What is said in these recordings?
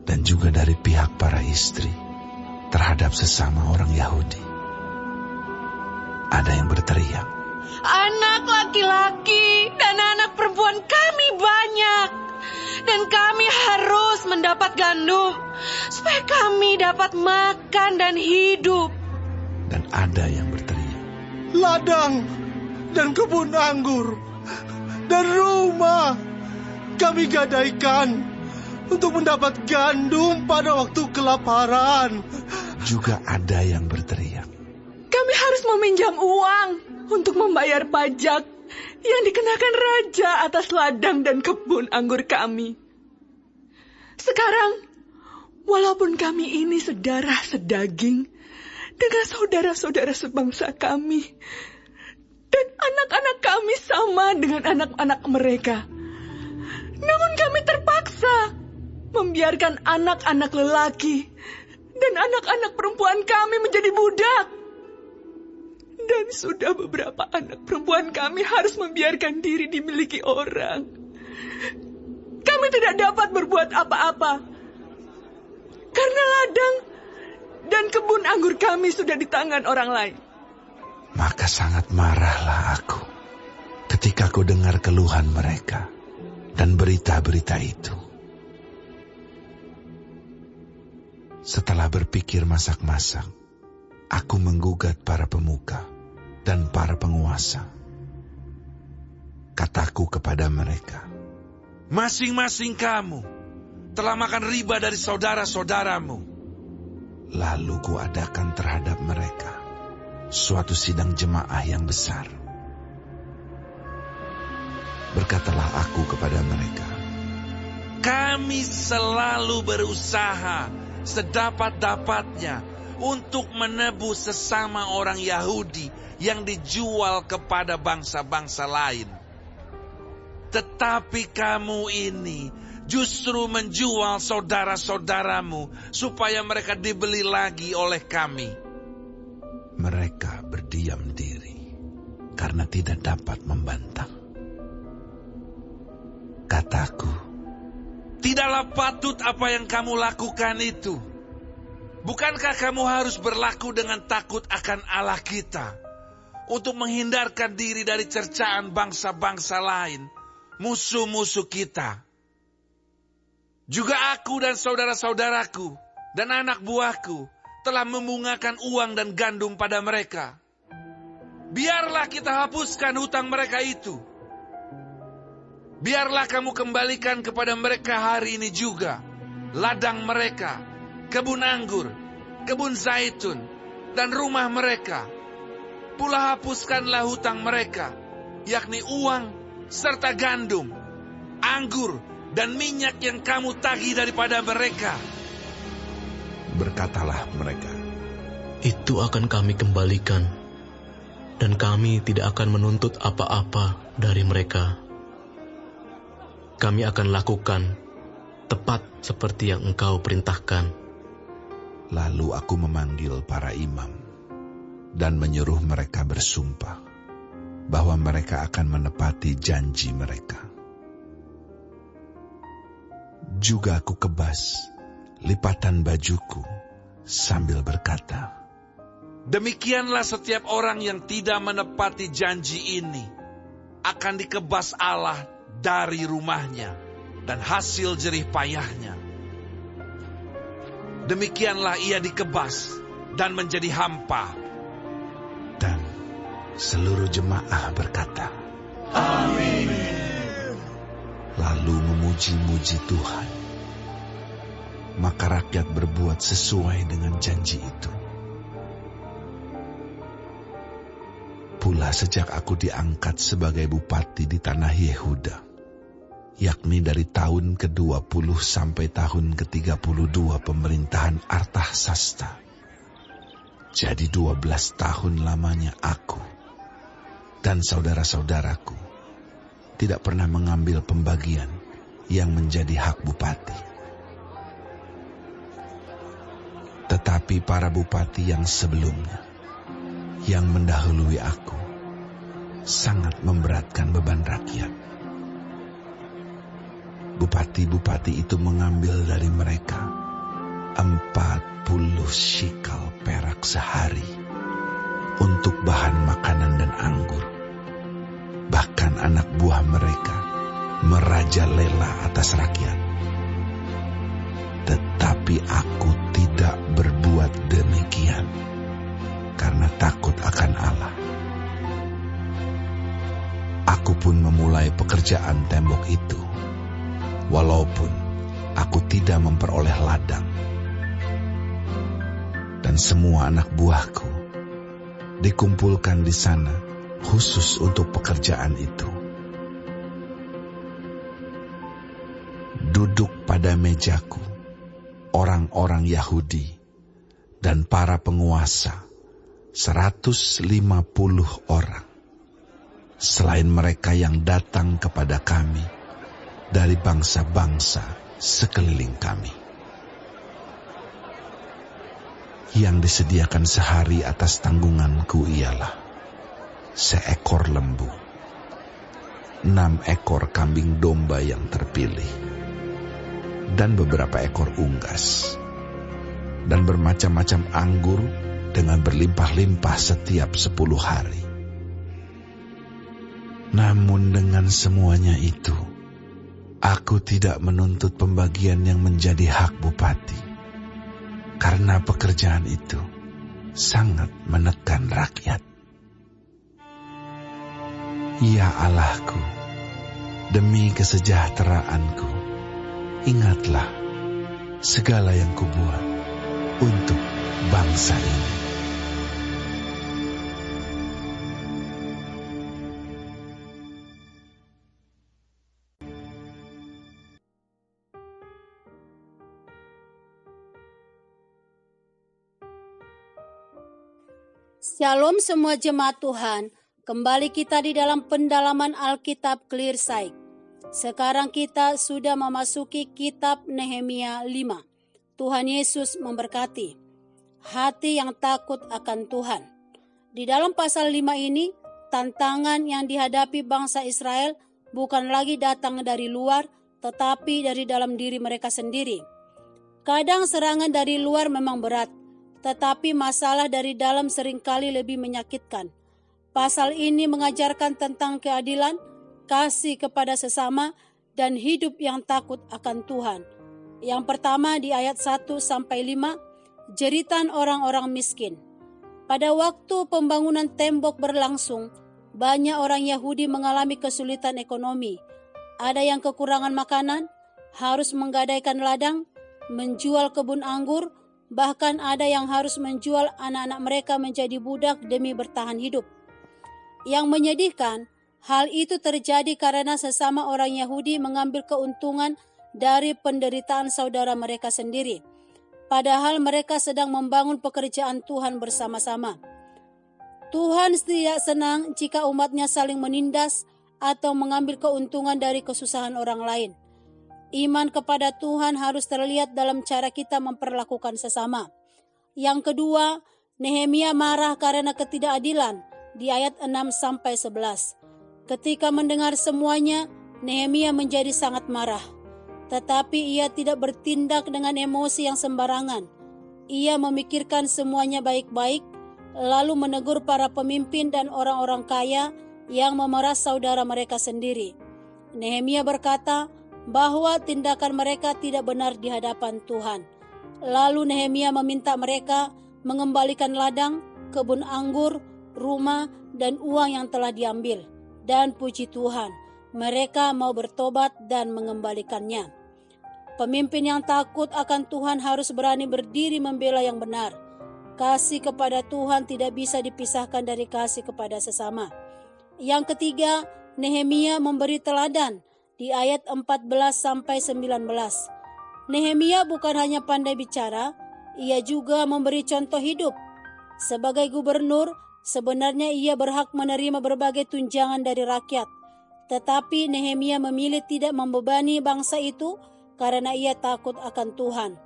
dan juga dari pihak para istri terhadap sesama orang Yahudi. Ada yang berteriak, "Anak laki-laki dan anak perempuan kami banyak, dan kami harus mendapat gandum supaya kami dapat makan dan hidup." Dan ada yang berteriak, "Ladang dan kebun anggur dan rumah kami gadaikan untuk mendapat gandum pada waktu kelaparan." Juga ada yang berteriak, "Kami harus meminjam uang untuk membayar pajak yang dikenakan raja atas ladang dan kebun anggur kami. Sekarang, walaupun kami ini sedarah sedaging dengan saudara-saudara sebangsa kami, dan anak-anak kami sama dengan anak-anak mereka, namun kami terpaksa membiarkan anak-anak lelaki dan anak-anak perempuan kami menjadi budak. Dan sudah beberapa anak perempuan kami harus membiarkan diri dimiliki orang. Kami tidak dapat berbuat apa-apa, karena ladang dan kebun anggur kami sudah di tangan orang lain." Maka sangat marahlah aku ketika ku dengar keluhan mereka dan berita-berita itu. Setelah berpikir masak-masak, aku menggugat para pemuka dan para penguasa. Kataku kepada mereka, "Masing-masing kamu telah makan riba dari saudara-saudaramu." Lalu kuadakan terhadap mereka suatu sidang jemaah yang besar. Berkatalah aku kepada mereka, "Kami selalu berusaha sedapat-dapatnya untuk menebus sesama orang Yahudi yang dijual kepada bangsa-bangsa lain. Tetapi kamu ini justru menjual saudara-saudaramu supaya mereka dibeli lagi oleh kami." Mereka berdiam diri karena tidak dapat membantah. Kataku, "Tidaklah patut apa yang kamu lakukan itu. Bukankah kamu harus berlaku dengan takut akan Allah kita untuk menghindarkan diri dari cercaan bangsa-bangsa lain, musuh-musuh kita? Juga aku dan saudara-saudaraku dan anak buahku telah membungakan uang dan gandum pada mereka. Biarlah kita hapuskan hutang mereka itu. Biarlah kamu kembalikan kepada mereka hari ini juga ladang mereka, kebun anggur, kebun zaitun, dan rumah mereka. Pula hapuskanlah hutang mereka, yakni uang serta gandum, anggur, dan minyak yang kamu tagih daripada mereka." berkatalah mereka, "Itu akan kami kembalikan, dan kami tidak akan menuntut apa-apa dari mereka. Kami akan lakukan tepat seperti yang engkau perintahkan." Lalu aku memanggil para imam dan menyuruh mereka bersumpah bahwa mereka akan menepati janji mereka. Juga aku kebas lipatan bajuku sambil berkata, "Demikianlah setiap orang yang tidak menepati janji ini akan dikebas Allah dari rumahnya dan hasil jerih payahnya. Demikianlah ia dikebas dan menjadi hampa." Dan seluruh jemaah berkata, Amin. Lalu memuji-muji Tuhan. Maka rakyat berbuat sesuai dengan janji itu. Pula sejak aku diangkat sebagai bupati di tanah Yehuda, yakni dari tahun ke-20 sampai tahun ke-32 pemerintahan Artahsasta, jadi 12 tahun lamanya aku dan saudara-saudaraku tidak pernah mengambil pembagian yang menjadi hak bupati. Tetapi para bupati yang sebelumnya, yang mendahului aku, sangat memberatkan beban rakyat. Bupati-bupati itu mengambil dari mereka 40 shikal perak sehari untuk bahan makanan dan anggur. Bahkan anak buah mereka merajalela atas rakyat. Tetapi aku tidak berbuat demikian karena takut akan Allah. Aku pun memulai pekerjaan tembok itu, walaupun aku tidak memperoleh ladang. Dan semua anak buahku dikumpulkan di sana khusus untuk pekerjaan itu. Duduk pada mejaku orang-orang Yahudi dan para penguasa, 150 orang. Selain mereka yang datang kepada kami dari bangsa-bangsa sekeliling kami. Yang disediakan sehari atas tanggunganku ialah seekor lembu, 6 ekor kambing domba yang terpilih, dan beberapa ekor unggas, dan bermacam-macam anggur dengan berlimpah-limpah setiap 10 hari. Namun dengan semuanya itu, aku tidak menuntut pembagian yang menjadi hak bupati, karena pekerjaan itu sangat menekan rakyat. Ya Allahku, demi kesejahteraanku, ingatlah segala yang kubuat untuk bangsa ini. Shalom semua jemaat Tuhan, kembali kita di dalam pendalaman Alkitab Clear Sight. Sekarang kita sudah memasuki kitab Nehemia 5. Tuhan Yesus memberkati. Hati yang takut akan Tuhan. Di dalam pasal 5 ini, tantangan yang dihadapi bangsa Israel bukan lagi datang dari luar, tetapi dari dalam diri mereka sendiri. Kadang serangan dari luar memang berat, tetapi masalah dari dalam seringkali lebih menyakitkan. Pasal ini mengajarkan tentang keadilan, kasih kepada sesama, dan hidup yang takut akan Tuhan. Yang pertama di ayat 1-5, jeritan orang-orang miskin. Pada waktu pembangunan tembok berlangsung, banyak orang Yahudi mengalami kesulitan ekonomi. Ada yang kekurangan makanan, harus menggadaikan ladang, menjual kebun anggur, bahkan ada yang harus menjual anak-anak mereka menjadi budak demi bertahan hidup. Yang menyedihkan, hal itu terjadi karena sesama orang Yahudi mengambil keuntungan dari penderitaan saudara mereka sendiri. Padahal mereka sedang membangun pekerjaan Tuhan bersama-sama. Tuhan tidak senang jika umatnya saling menindas atau mengambil keuntungan dari kesusahan orang lain. Iman kepada Tuhan harus terlihat dalam cara kita memperlakukan sesama. Yang kedua, Nehemia marah karena ketidakadilan di ayat 6-11. Ketika mendengar semuanya, Nehemia menjadi sangat marah. Tetapi ia tidak bertindak dengan emosi yang sembarangan. Ia memikirkan semuanya baik-baik, lalu menegur para pemimpin dan orang-orang kaya yang memeras saudara mereka sendiri. Nehemia berkata bahwa tindakan mereka tidak benar di hadapan Tuhan. Lalu Nehemia meminta mereka mengembalikan ladang, kebun anggur, rumah, dan uang yang telah diambil. Dan puji Tuhan, mereka mau bertobat dan mengembalikannya. Pemimpin yang takut akan Tuhan harus berani berdiri membela yang benar. Kasih kepada Tuhan tidak bisa dipisahkan dari kasih kepada sesama. Yang ketiga, Nehemia memberi teladan di ayat 14-19. Nehemia bukan hanya pandai bicara, ia juga memberi contoh hidup. Sebagai gubernur, sebenarnya ia berhak menerima berbagai tunjangan dari rakyat. Tetapi Nehemia memilih tidak membebani bangsa itu karena ia takut akan Tuhan.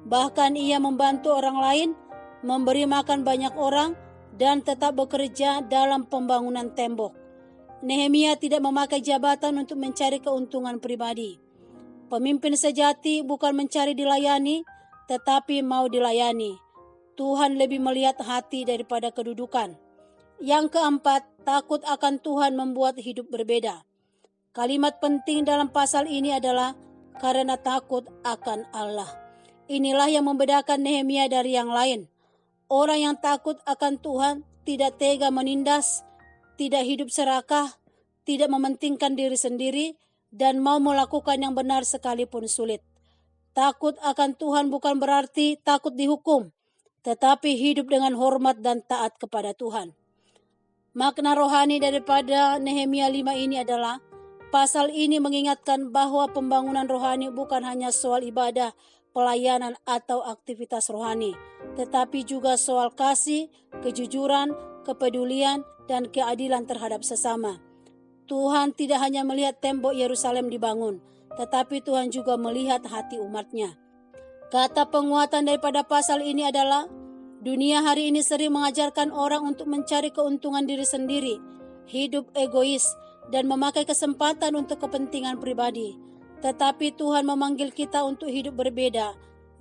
Bahkan ia membantu orang lain, memberi makan banyak orang, dan tetap bekerja dalam pembangunan tembok. Nehemia tidak memakai jabatan untuk mencari keuntungan pribadi. Pemimpin sejati bukan mencari dilayani, tetapi mau dilayani. Tuhan lebih melihat hati daripada kedudukan. Yang keempat, takut akan Tuhan membuat hidup berbeda. Kalimat penting dalam pasal ini adalah karena takut akan Allah. Inilah yang membedakan Nehemia dari yang lain. Orang yang takut akan Tuhan tidak tega menindas, tidak hidup serakah, tidak mementingkan diri sendiri, dan mau melakukan yang benar sekalipun sulit. Takut akan Tuhan bukan berarti takut dihukum, tetapi hidup dengan hormat dan taat kepada Tuhan. Makna rohani daripada Nehemia 5 ini adalah, pasal ini mengingatkan bahwa pembangunan rohani bukan hanya soal ibadah, pelayanan, atau aktivitas rohani, tetapi juga soal kasih, kejujuran, kepedulian, dan keadilan terhadap sesama. Tuhan tidak hanya melihat tembok Yerusalem dibangun, tetapi Tuhan juga melihat hati umatnya. Kata penguatan daripada pasal ini adalah, dunia hari ini sering mengajarkan orang untuk mencari keuntungan diri sendiri, hidup egois, dan memakai kesempatan untuk kepentingan pribadi. Tetapi Tuhan memanggil kita untuk hidup berbeda.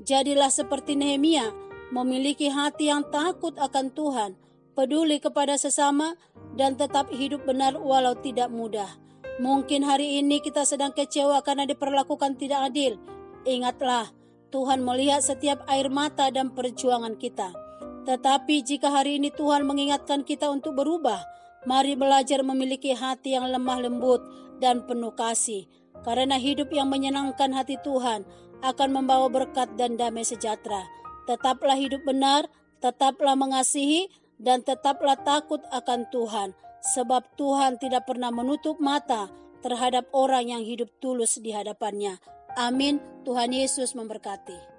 Jadilah seperti Nehemia, memiliki hati yang takut akan Tuhan, peduli kepada sesama, dan tetap hidup benar walau tidak mudah. Mungkin hari ini kita sedang kecewa karena diperlakukan tidak adil. Ingatlah, Tuhan melihat setiap air mata dan perjuangan kita. Tetapi jika hari ini Tuhan mengingatkan kita untuk berubah, mari belajar memiliki hati yang lemah lembut dan penuh kasih. Karena hidup yang menyenangkan hati Tuhan akan membawa berkat dan damai sejahtera. Tetaplah hidup benar, tetaplah mengasihi, dan tetaplah takut akan Tuhan. Sebab Tuhan tidak pernah menutup mata terhadap orang yang hidup tulus di hadapannya. Amin. Tuhan Yesus memberkati.